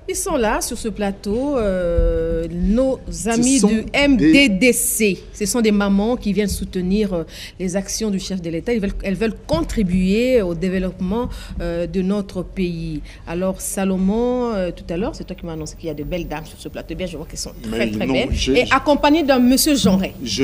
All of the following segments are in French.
Ils sont là sur ce plateau, nos amis du MDDC. Ce sont des mamans qui viennent soutenir les actions du chef de l'État. Elles veulent contribuer au développement de notre pays. Alors Salomon, tout à l'heure, c'est toi qui m'as annoncé qu'il y a de belles dames sur ce plateau. Bien, je vois qu'elles sont très belles. Et accompagnées d'un monsieur Jeanret. Je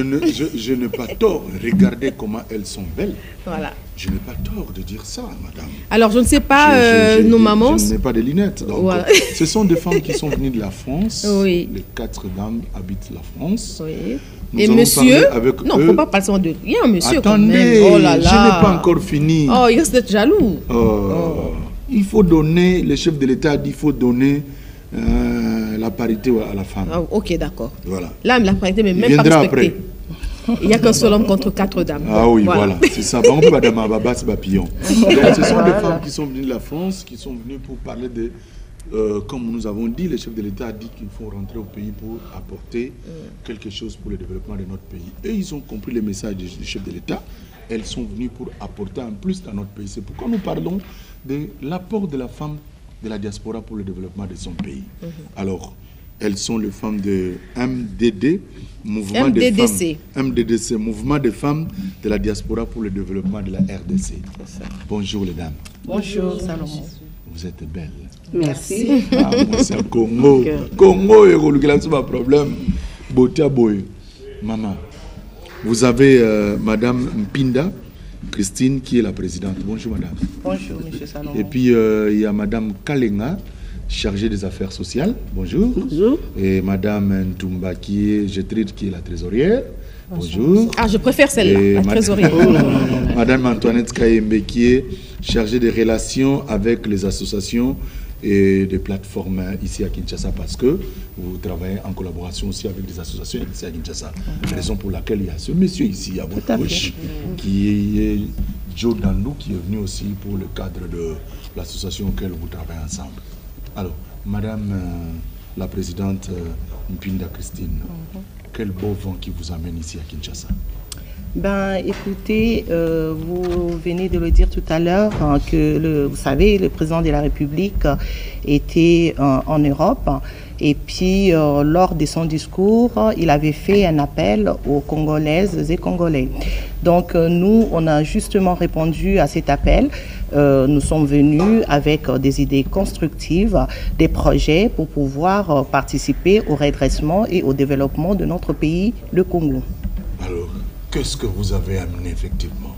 n'ai pas tort. Regardez comment elles sont belles. Voilà. Je n'ai pas tort de dire ça, madame. Alors, je ne sais pas, nos mamans... Je n'ai pas de lunettes. Donc, voilà. Ce sont des femmes qui sont venues de la France. Oui. Les 4 dames habitent la France. Oui. Et monsieur... Avec non, il ne faut pas parler de... Il y a un monsieur. Attendez, quand même. Oh là là. Je n'ai pas encore fini. Oh, il risque d'être jaloux. Il faut donner, le chef de l'État a dit, il faut donner la parité à la femme. Ok, d'accord. Voilà. Là, la parité, mais même pas respectée. Il n'y a qu'un seul homme contre 4 dames. Ah oui, voilà. C'est ça. Ce sont des femmes qui sont venues de la France, qui sont venues pour parler de... comme nous avons dit, le chef de l'État a dit qu'il faut rentrer au pays pour apporter quelque chose pour le développement de notre pays. Et ils ont compris le message du chef de l'État. Elles sont venues pour apporter un plus dans notre pays. C'est pourquoi nous parlons de l'apport de la femme de la diaspora pour le développement de son pays. Alors, elles sont les femmes de MDD, Mouvement des femmes, MDDC, Mouvement des femmes de la diaspora pour le développement de la RDC. Bonjour les dames. Bonjour Salomon. Vous êtes belles. Merci. Ah, moi c'est un Congo. Congo est un problème. Botia boy. Maman, vous avez Madame Mpinda Christine qui est la présidente. Bonjour madame. Bonjour monsieur Salomon. Et puis il y a Madame Kalenga, chargée des affaires sociales. Bonjour. Bonjour. Et Madame Ntumba qui est Gétrude qui est la trésorière. Bonjour. Ah, je préfère celle-là, la trésorière. Madame Antoinette Kayembe qui est chargée des relations avec les associations et des plateformes ici à Kinshasa parce que vous travaillez en collaboration aussi avec des associations ici à Kinshasa. Raison pour laquelle il y a ce monsieur ici à votre gauche qui est Joe Dandou qui est venu aussi pour le cadre de l'association auquel vous travaillez ensemble. Alors, Madame la présidente Mpinda Christine, quel beau vent qui vous amène ici à Kinshasa? Ben, écoutez, vous venez de le dire tout à l'heure que, vous savez, le président de la République était en Europe. Et puis, lors de son discours, il avait fait un appel aux Congolaises et Congolais. Donc, nous, on a justement répondu à cet appel. Nous sommes venus avec des idées constructives, des projets pour pouvoir participer au redressement et au développement de notre pays, le Congo. Alors, qu'est-ce que vous avez amené effectivement?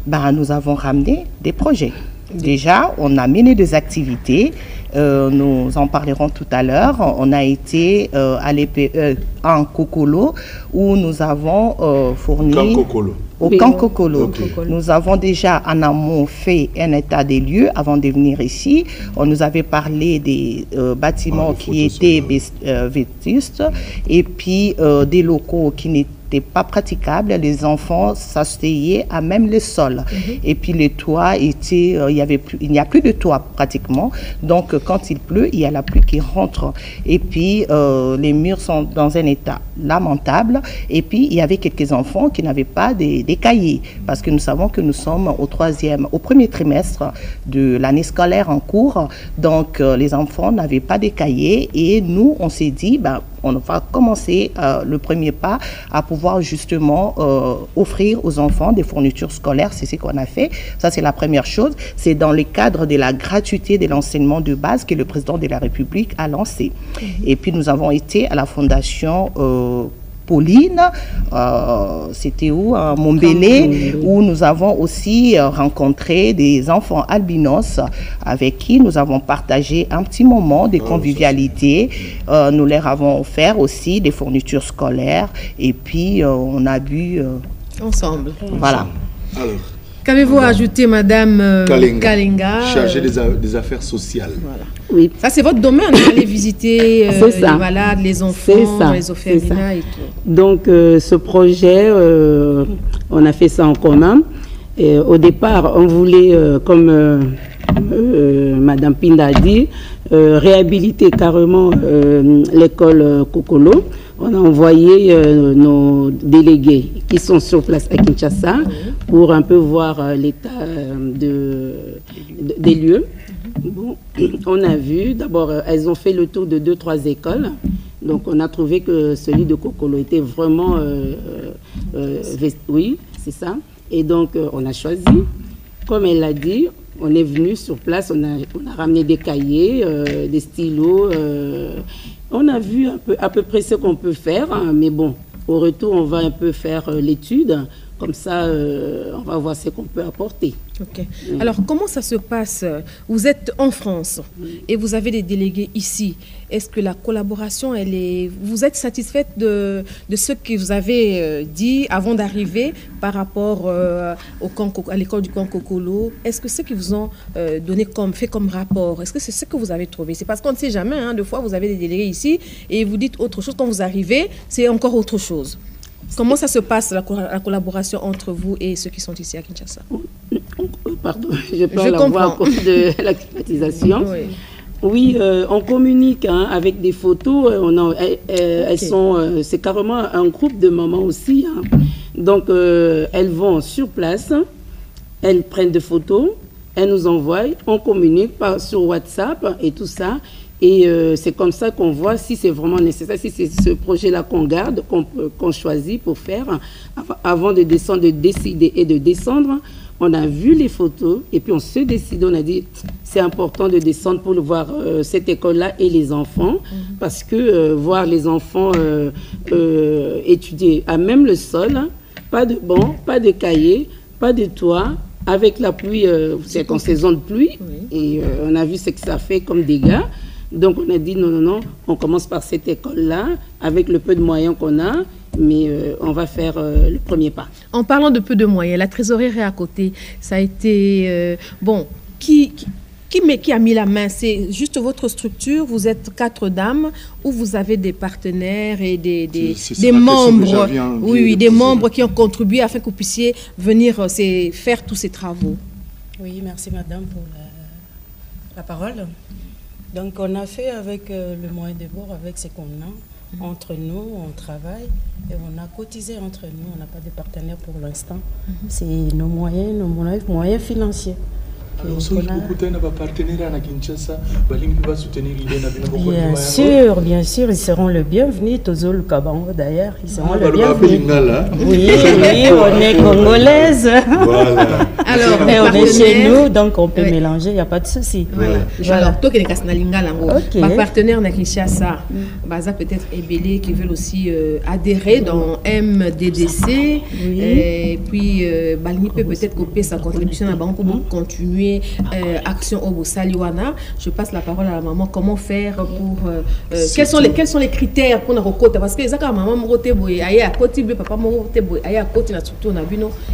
Ben, nous avons ramené des projets. Déjà, on a mené des activités. Nous en parlerons tout à l'heure. On a été à l'EPE en Kokolo où nous avons fourni... Au camp Kokolo. Nous avons déjà en amont fait un état des lieux avant de venir ici. On nous avait parlé des bâtiments qui étaient vétustes et puis des locaux qui n'étaient pas praticables. Les enfants s'asseyaient à même le sol. Et puis les toits étaient, il n'y a plus de toit pratiquement. Donc quand il pleut, il y a la pluie qui rentre. Et puis les murs sont dans un état lamentable. Et puis il y avait quelques enfants qui n'avaient pas des cahiers. Parce que nous savons que nous sommes au premier trimestre de l'année scolaire en cours. Donc les enfants n'avaient pas de cahiers. Et nous, on s'est dit, ben, on va commencer le premier pas à pouvoir justement offrir aux enfants des fournitures scolaires. C'est ce qu'on a fait. Ça, c'est la première chose. C'est dans le cadre de la gratuité de l'enseignement de base que le président de la République a lancé. Et puis, nous avons été à la fondation Pauline, c'était où? À Montbélé, où nous avons aussi rencontré des enfants albinos avec qui nous avons partagé un petit moment de convivialité. Nous leur avons offert aussi des fournitures scolaires et puis on a bu... ensemble. Voilà. Alors, qu'avez-vous ajouté, Madame Kalenga, chargée des affaires sociales? Voilà. Oui. Ça, c'est votre domaine, aller visiter les malades, les enfants, les orphelinats et tout. Donc, ce projet, on a fait ça en commun. Et au départ, on voulait, comme Madame Pinda a dit, réhabiliter carrément l'école Kokolo. On a envoyé nos délégués qui sont sur place à Kinshasa pour un peu voir l'état des lieux. Bon, on a vu, d'abord, elles ont fait le tour de 2-3 écoles. Donc, on a trouvé que celui de Kokolo était vraiment... oui, c'est ça. Et donc, on a choisi. Comme elle l'a dit, on est venu sur place, on a ramené des cahiers, des stylos. On a vu à peu près ce qu'on peut faire, hein, mais bon, au retour, on va un peu faire l'étude. Comme ça, on va voir ce qu'on peut apporter. Ok. Alors, comment ça se passe? Vous êtes en France et vous avez des délégués ici. Est-ce que la collaboration, vous êtes satisfaite de ce que vous avez dit avant d'arriver par rapport à l'école du camp Kokolo? Est-ce que ce qu'ils vous ont fait comme rapport, est-ce que c'est ce que vous avez trouvé? C'est parce qu'on ne sait jamais, hein, deux fois vous avez des délégués ici et vous dites autre chose. Quand vous arrivez, c'est encore autre chose. Comment ça se passe, la collaboration entre vous et ceux qui sont ici à Kinshasa? Pardon, je parle la voix à cause de la climatisation. Oui, on communique avec des photos. Elles sont, c'est carrément un groupe de mamans aussi. Hein. Donc, elles vont sur place, elles prennent des photos, elles nous envoient, on communique sur WhatsApp et tout ça. Et c'est comme ça qu'on voit si c'est vraiment nécessaire, si c'est ce projet-là qu'on garde, qu'on choisit pour faire. Avant de descendre, de décider et de descendre, on a vu les photos et puis on se décide, on a dit c'est important de descendre pour voir cette école-là et les enfants. Parce que voir les enfants étudier à même le sol, hein, pas de banc, pas de cahier, pas de toit, avec la pluie, c'est en saison de pluie, et on a vu ce que ça fait comme dégâts. Donc, on a dit non, on commence par cette école-là, avec le peu de moyens qu'on a, mais on va faire le premier pas. En parlant de peu de moyens, la trésorerie est à côté. Ça a été... bon, qui a mis la main? C'est juste votre structure? Vous êtes 4 dames ou vous avez des partenaires et des membres? Oui, des membres qui ont contribué afin que vous puissiez venir faire tous ces travaux. Oui, merci madame pour la parole. Donc, on a fait avec le moyen de bord, avec ce qu'on a. Entre nous, on travaille et on a cotisé entre nous. On n'a pas de partenaire pour l'instant. C'est nos moyens financiers. Alors, bien sûr, ils seront le bienvenu. Tozo le Kabango d'ailleurs, ils seront le bienvenu. Oui, on est congolaise. Voilà. Alors, on est chez nous, donc on peut mélanger, il n'y a pas de souci. Voilà. Alors, toi qui es ma partenaire na Kinshasa, Baza peut-être Ebélé qui veulent aussi adhérer dans MDDC. Et puis, Balni peut peut-être couper sa contribution à Banco pour continuer. Action Obo Saliwana. Je passe la parole à la maman. Comment faire pour... quels sont les critères pour nous recoter? Parce que les maman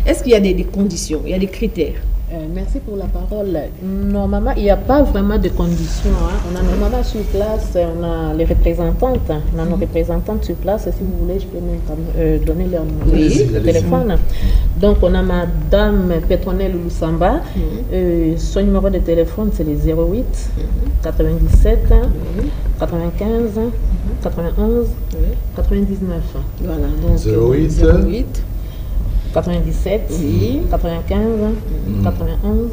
est-ce qu'il y a des conditions, il y a des critères? Merci pour la parole. Normalement, il n'y a pas vraiment de conditions. Hein. On a normalement sur place, on a les représentantes. On a nos représentantes sur place. Si vous voulez, je peux même donner leur numéro de téléphone. Donc, on a Madame Petronelle Lusamba. Son numéro de téléphone, c'est le 08 97 95 91 99. Voilà, donc 08 97, 95, 91,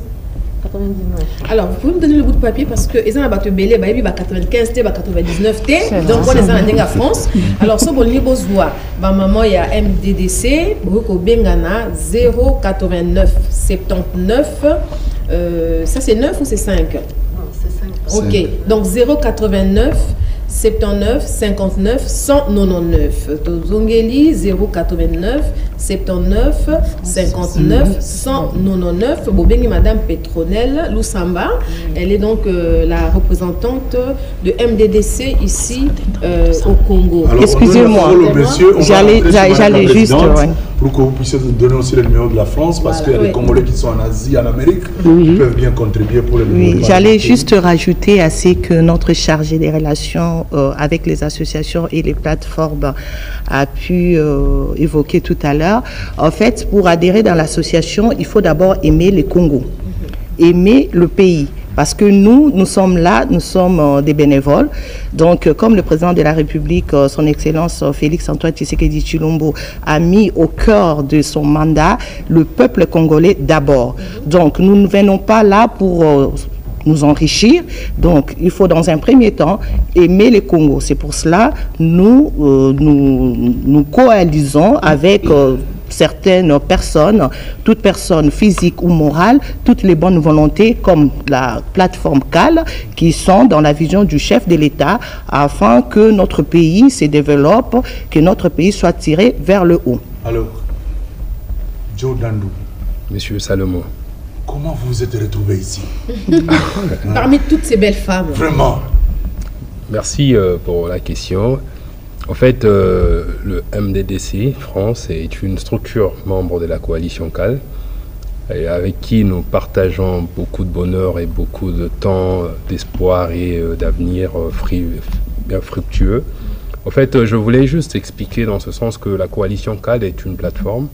99. Alors, vous pouvez me donner le bout de papier parce que ils ont battu belé, bah 95 T, 99 T. Donc on est en France. Alors, ce bon niveau voix, bah maman il y a MDDC, beaucoup bengana 089 79. Ça c'est 9 ou c'est 5? Non, c'est 5. Ok. Donc 089 79 59 199. Zongeli 089 79 59 199. Bobengi Madame Petronelle Lusamba. Elle est donc la représentante de MDDC ici au Congo. Excusez-moi, j'allais juste... Pour que vous puissiez donner aussi le numéro de la France, parce qu'il y a des Congolais qui sont en Asie, en Amérique, qui peuvent bien contribuer pour le numéro. J'allais juste rajouter à ce que notre chargé des relations avec les associations et les plateformes a pu évoquer tout à l'heure. En fait, pour adhérer dans l'association, il faut d'abord aimer le Congo, aimer le pays. Parce que nous sommes là, nous sommes des bénévoles. Donc, comme le président de la République, son Excellence Félix-Antoine Tshisekedi Tshilombo, a mis au cœur de son mandat le peuple congolais d'abord. Donc, nous ne venons pas là pour nous enrichir. Donc, il faut dans un premier temps aimer les Congos. C'est pour cela nous coalisons avec certaines personnes, toute personne physique ou morale, toutes les bonnes volontés comme la plateforme CAL qui sont dans la vision du chef de l'État afin que notre pays se développe, que notre pays soit tiré vers le haut. Alors, Joe Dandou. Monsieur Salomon. Comment vous vous êtes retrouvé ici? Parmi toutes ces belles femmes. Vraiment. Merci pour la question. En fait, le MDDC France est une structure membre de la coalition CAL et avec qui nous partageons beaucoup de bonheur et beaucoup de temps, d'espoir et d'avenir bien fructueux. En fait, je voulais juste expliquer dans ce sens que la coalition CAL est une plateforme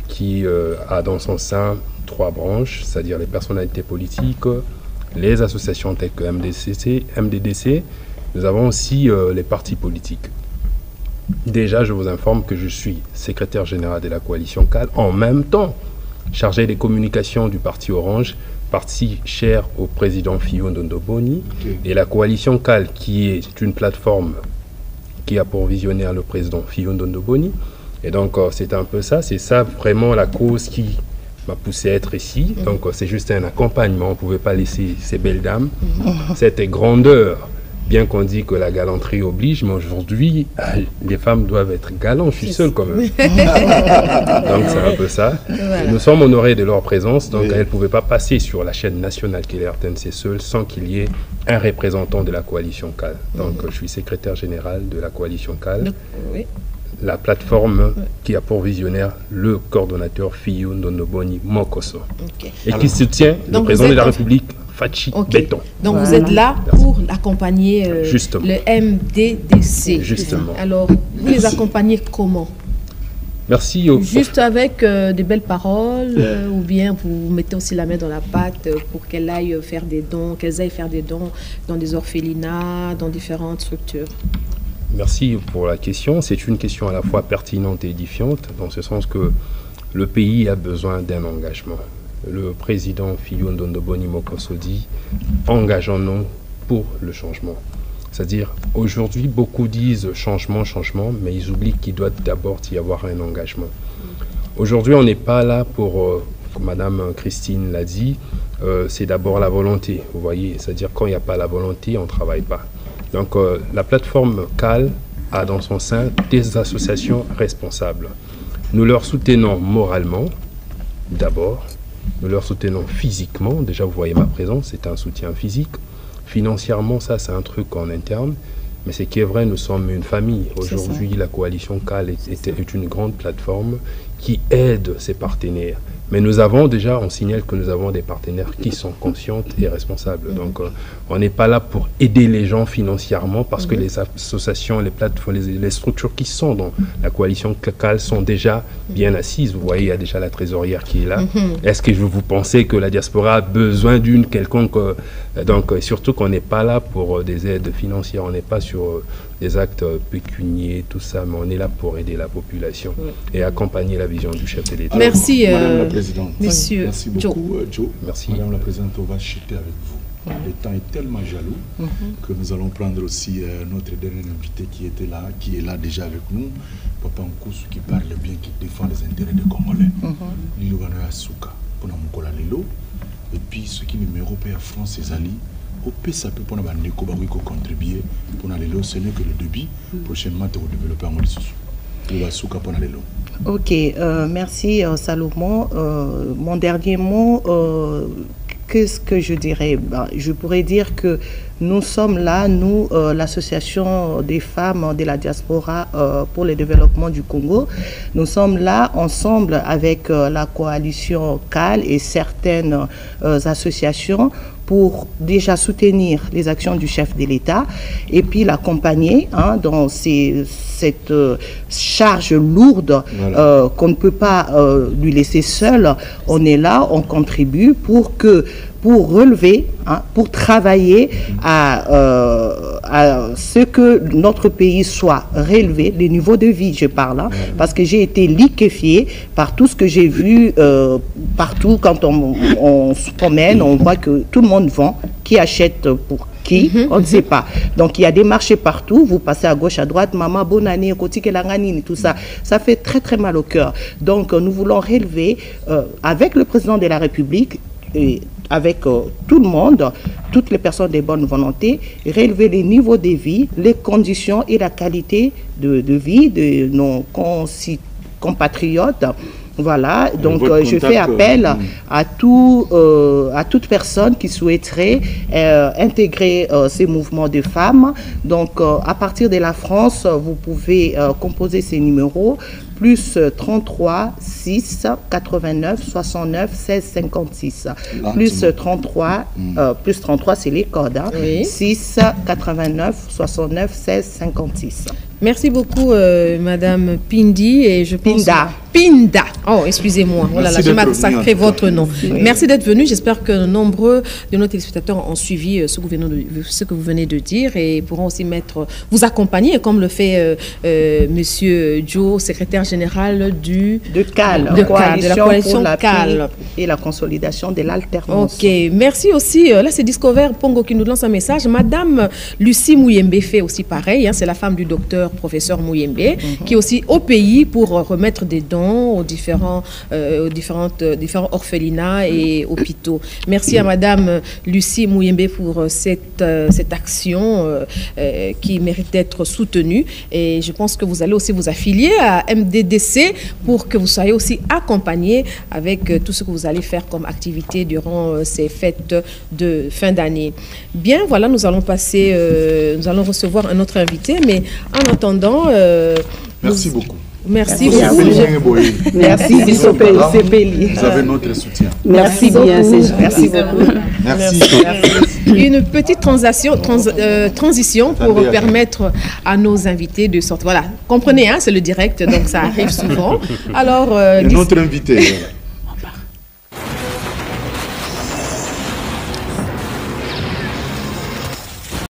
qui a dans son sein 3 branches, c'est-à-dire les personnalités politiques, les associations telles que MDDC. Nous avons aussi les partis politiques. Déjà, je vous informe que je suis secrétaire général de la coalition CAL, en même temps chargé des communications du parti Orange, parti cher au président Fillon Ndondoboni, et la coalition CAL, qui est une plateforme qui a pour visionnaire le président Fillon Ndondoboni. Et donc, c'est un peu ça, c'est ça vraiment la cause qui m'a poussé à être ici. Donc, c'est juste un accompagnement, on ne pouvait pas laisser ces belles dames, cette grandeur. Bien qu'on dit que la galanterie oblige, mais aujourd'hui, les femmes doivent être galantes. Je suis seul quand même. Donc c'est un peu ça. Voilà. Nous sommes honorés de leur présence, donc elles ne pouvaient pas passer sur la chaîne nationale qui est RTNC seule sans qu'il y ait un représentant de la coalition CAL. Donc je suis secrétaire général de la coalition CAL. La plateforme qui a pour visionnaire le coordonnateur Fillon Ndondoboni Mokoso. Et qui soutient le président de la République, Fachi Béton. Donc vous êtes là pour accompagner le MDDC. Justement. Alors, vous les accompagnez comment? Merci. Juste avec des belles paroles ou bien vous mettez aussi la main dans la pâte pour qu'elles aillent faire des dons, dans des orphelinats, dans différentes structures? Merci pour la question. C'est une question à la fois pertinente et édifiante, dans ce sens que le pays a besoin d'un engagement. Le président Fillon Ndondoboni Mokoso dit « engageons-nous pour le changement ». C'est-à-dire, aujourd'hui, beaucoup disent « changement, changement », mais ils oublient qu'il doit d'abord y avoir un engagement. Aujourd'hui, on n'est pas là pour, comme Madame Christine l'a dit, c'est d'abord la volonté, vous voyez. C'est-à-dire, quand il n'y a pas la volonté, on ne travaille pas. Donc, la plateforme CAL a dans son sein des associations responsables. Nous leur soutenons moralement, d'abord. Nous leur soutenons physiquement. Déjà, vous voyez ma présence, c'est un soutien physique. Financièrement, ça, c'est un truc en interne. Mais ce qui est vrai, nous sommes une famille. Aujourd'hui, la coalition CAL est une grande plateforme qui aide ses partenaires. Mais nous avons déjà, on signale que nous avons des partenaires qui sont conscients et responsables. Donc, on n'est pas là pour aider les gens financièrement parce que les associations, les plateformes, les structures qui sont dans la coalition CAL sont déjà bien assises. Vous voyez, il y a déjà la trésorière qui est là. Est-ce que vous pensez que la diaspora a besoin d'une quelconque... donc, surtout qu'on n'est pas là pour des aides financières, on n'est pas sur des actes pécuniaires, tout ça, mais on est là pour aider la population et accompagner la vision du chef de l'État. Merci, Madame la Présidente. Monsieur Merci beaucoup, Joe. Merci. Madame la Présidente, on va chuter avec vous. Le temps est tellement jaloux que nous allons prendre aussi notre dernier invité qui était là, qui est là déjà avec nous, Papa Nkoussou, qui parle bien, qui défend les intérêts des Congolais. Lilo Banoya Souka, pour Namukola Lelo, et puis ce qui numéro à France, c'est Ali. Au PSAP pour nous contribuer pour nous, ce n'est que le début. Prochainement, tu vas développer un mode. Ok, merci Salomon. Mon dernier mot, qu'est-ce que je dirais? Je pourrais dire que nous sommes là, nous, l'association des femmes de la diaspora pour le développement du Congo. Nous sommes là ensemble avec la coalition CAL et certaines associations pour déjà soutenir les actions du chef de l'État et puis l'accompagner dans cette charge lourde qu'on ne peut pas lui laisser seul. On est là, on contribue pour que pour relever, pour travailler à ce que notre pays soit relevé, les niveaux de vie, je parle, parce que j'ai été liquéfiée par tout ce que j'ai vu partout. Quand on se promène, on voit que tout le monde vend. Qui achète pour qui, on ne sait pas. Donc, il y a des marchés partout. Vous passez à gauche, à droite, maman, bonne année, tout ça. Ça fait très, très mal au cœur. Donc, nous voulons relever, avec le président de la République, et avec tout le monde, toutes les personnes de bonne volonté, relever les niveaux de vie, les conditions et la qualité de vie de nos compatriotes. Voilà, donc je fais appel à toute personne qui souhaiterait intégrer ces mouvements de femmes. Donc, à partir de la France, vous pouvez composer ces numéros, plus 33 6 89 69 16 56. Plus 33, c'est les codes. 6 89 69 16 56. Merci beaucoup, Madame Pindi. Et je pense Pinda. Oh, excusez-moi. Oh là là, je massacré votre nom. Merci d'être venu. J'espère que nombreux de nos téléspectateurs ont suivi ce que vous venez de dire et pourront aussi vous accompagner, comme le fait Monsieur Joe, secrétaire général de la coalition CAL et la consolidation de l'alternance. Ok, merci aussi. Là, c'est Discover Pongo qui nous lance un message. Madame Lucie Mouyembe fait aussi pareil. C'est la femme du docteur professeur Mouyembe, qui est aussi au pays pour remettre des dons aux différents orphelinats et hôpitaux. Merci à Madame Lucie Mouyembe pour cette action qui mérite d'être soutenue. Et je pense que vous allez aussi vous affilier à MDDC pour que vous soyez aussi accompagnés avec tout ce que vous allez faire comme activité durant ces fêtes de fin d'année. Bien, voilà, nous allons recevoir un autre invité, mais en attendant... merci beaucoup. Merci beaucoup. Merci, vous avez notre soutien. Merci bien, merci beaucoup. Merci. Une petite transition pour permettre à nos invités de sortir. Voilà, comprenez, c'est le direct, donc ça arrive souvent. Alors, notre invité.